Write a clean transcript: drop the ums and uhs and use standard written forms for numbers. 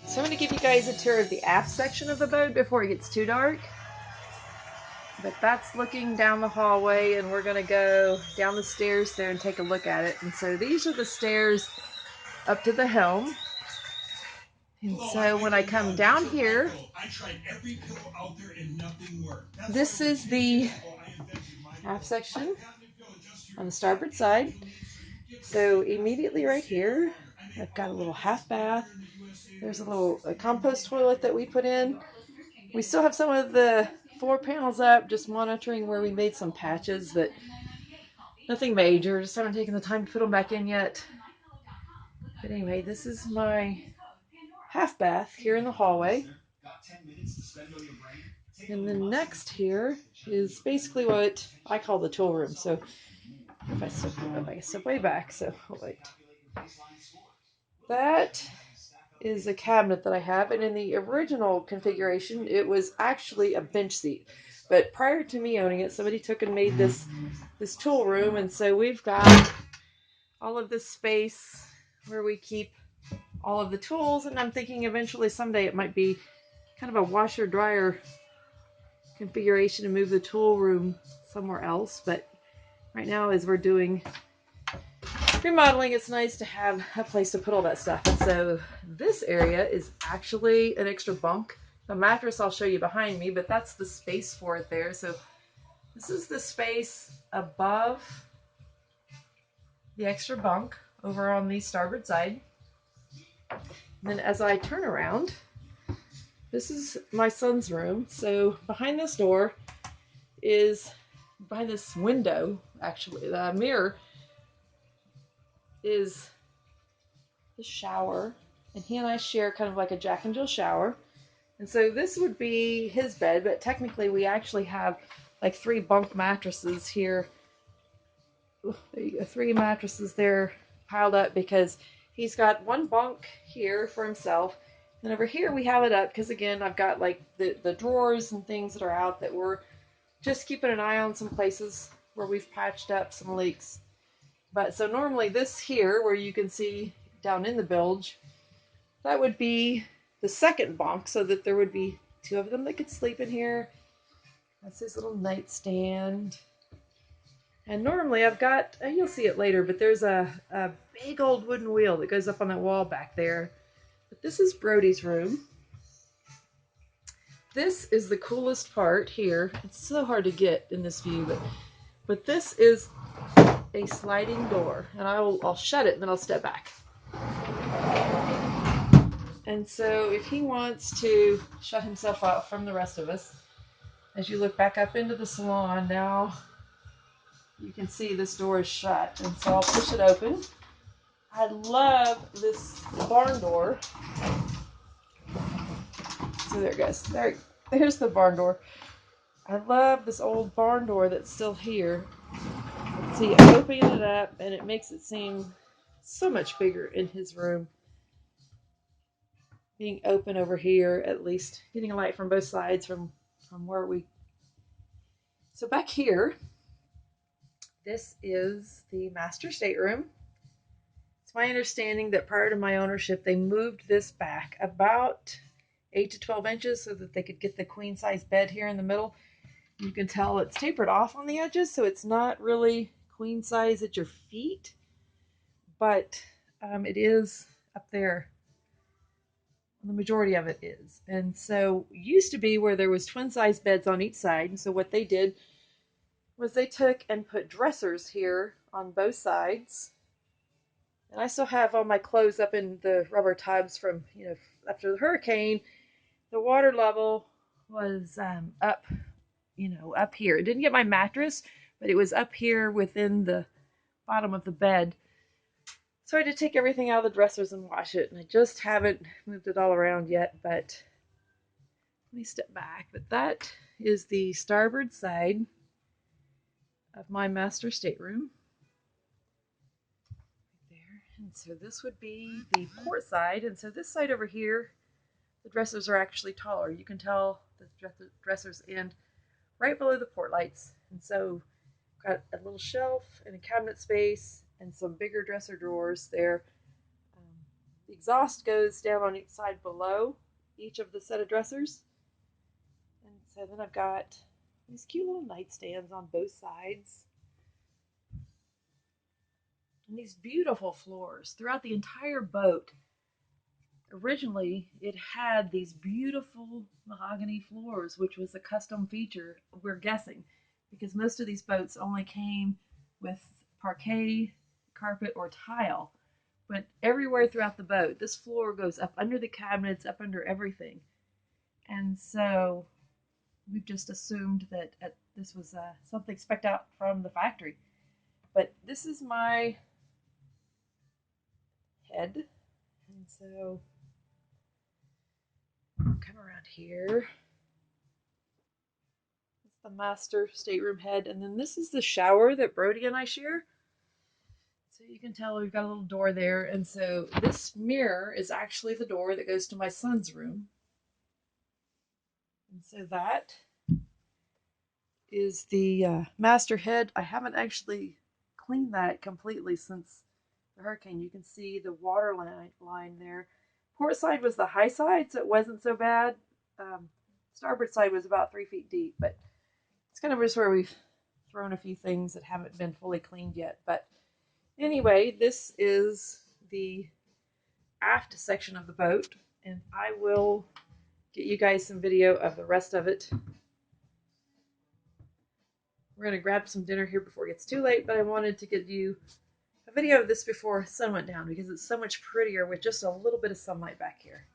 So I'm going to give you guys a tour of the aft section of the boat before it gets too dark. But that's looking down the hallway, and we're going to go down the stairs there and take a look at it. And so these are the stairs up to the helm. And so when I come down here, this is the aft section on the starboard side. So immediately right here, I've got a little half bath. There's a compost toilet that we put in. We still have some of the floor panels up, just monitoring where we made some patches, but nothing major. Just haven't taken the time to put them back in yet. But anyway, this is my half bath here in the hallway. And then next here is basically what I call the tool room. So if I step way back, so wait. That is a cabinet that I have, and in the original configuration it was actually a bench seat, but prior to me owning it, somebody took and made this tool room, and so we've got all of this space where we keep all of the tools, and I'm thinking eventually someday it might be kind of a washer dryer configuration to move the tool room somewhere else. But right now, as we're doing remodeling, it's nice to have a place to put all that stuff. And so this area is actually an extra bunk. The mattress I'll show you behind me, but that's the space for it there. So this is the space above the extra bunk over on the starboard side. And then as I turn around, this is my son's room. So behind this door is, behind this window, actually, the mirror is the shower, and he and I share kind of like a Jack and Jill shower. And so this would be his bed, but technically we actually have like 3 bunk mattresses here. There you go, 3 mattresses there piled up because he's got 1 bunk here for himself. And over here we have it up because, again, I've got like the drawers and things that are out that we're just keeping an eye on some places where we've patched up some leaks. But so normally this here, where you can see down in the bilge, that would be the second bunk, so that there would be 2 of them that could sleep in here. That's his little nightstand. And normally I've got, you'll see it later, but there's a big old wooden wheel that goes up on that wall back there. But this is Brody's room. This is the coolest part here. It's so hard to get in this view, but this is a sliding door, and I'll shut it and then I'll step back. And so if he wants to shut himself out from the rest of us, as you look back up into the salon now, you can see this door is shut, and so I'll push it open. I love this barn door. So there it goes. There's the barn door. I love this old barn door that's still here. See, I'm opening it up, and it makes it seem so much bigger in his room. Being open over here, at least getting a light from both sides from where we. So back here, this is the master stateroom. It's my understanding that prior to my ownership, they moved this back about 8 to 12 inches so that they could get the queen size bed here in the middle. You can tell it's tapered off on the edges, so it's not really queen size at your feet, but it is up there. The majority of it is. And so it used to be where there was twin size beds on each side. And so what they did was they took and put dressers here on both sides. And I still have all my clothes up in the rubber tubs from, after the hurricane. The water level was up, up here. It didn't get my mattress, but it was up here within the bottom of the bed. So I had to take everything out of the dressers and wash it, and I just haven't moved it all around yet, but let me step back. But that is the starboard side of my master stateroom. There. And so this would be the port side, and so this side over here, the dressers are actually taller. You can tell the dressers end right below the port lights, and so got a little shelf and a cabinet space and some bigger dresser drawers there. The exhaust goes down on each side below each of the set of dressers. And so then I've got these cute little nightstands on both sides. And these beautiful floors throughout the entire boat. Originally, it had these beautiful mahogany floors, which was a custom feature, we're guessing, because most of these boats only came with parquet, carpet, or tile. But everywhere throughout the boat, this floor goes up under the cabinets, up under everything. And so we've just assumed that this was something specced out from the factory. But this is my head. And so come around here. It's the master stateroom head. And then this is the shower that Brody and I share. So you can tell we've got a little door there. And so this mirror is actually the door that goes to my son's room. And so that is the master head. I haven't actually cleaned that completely since the hurricane. You can see the water line there. Port side was the high side, so it wasn't so bad. Starboard side was about 3 feet deep, but it's kind of just where we've thrown a few things that haven't been fully cleaned yet. But anyway, this is the aft section of the boat, and I will get you guys some video of the rest of it. We're going to grab some dinner here before it gets too late, but I wanted to give you a video of this before sun went down because it's so much prettier with just a little bit of sunlight back here.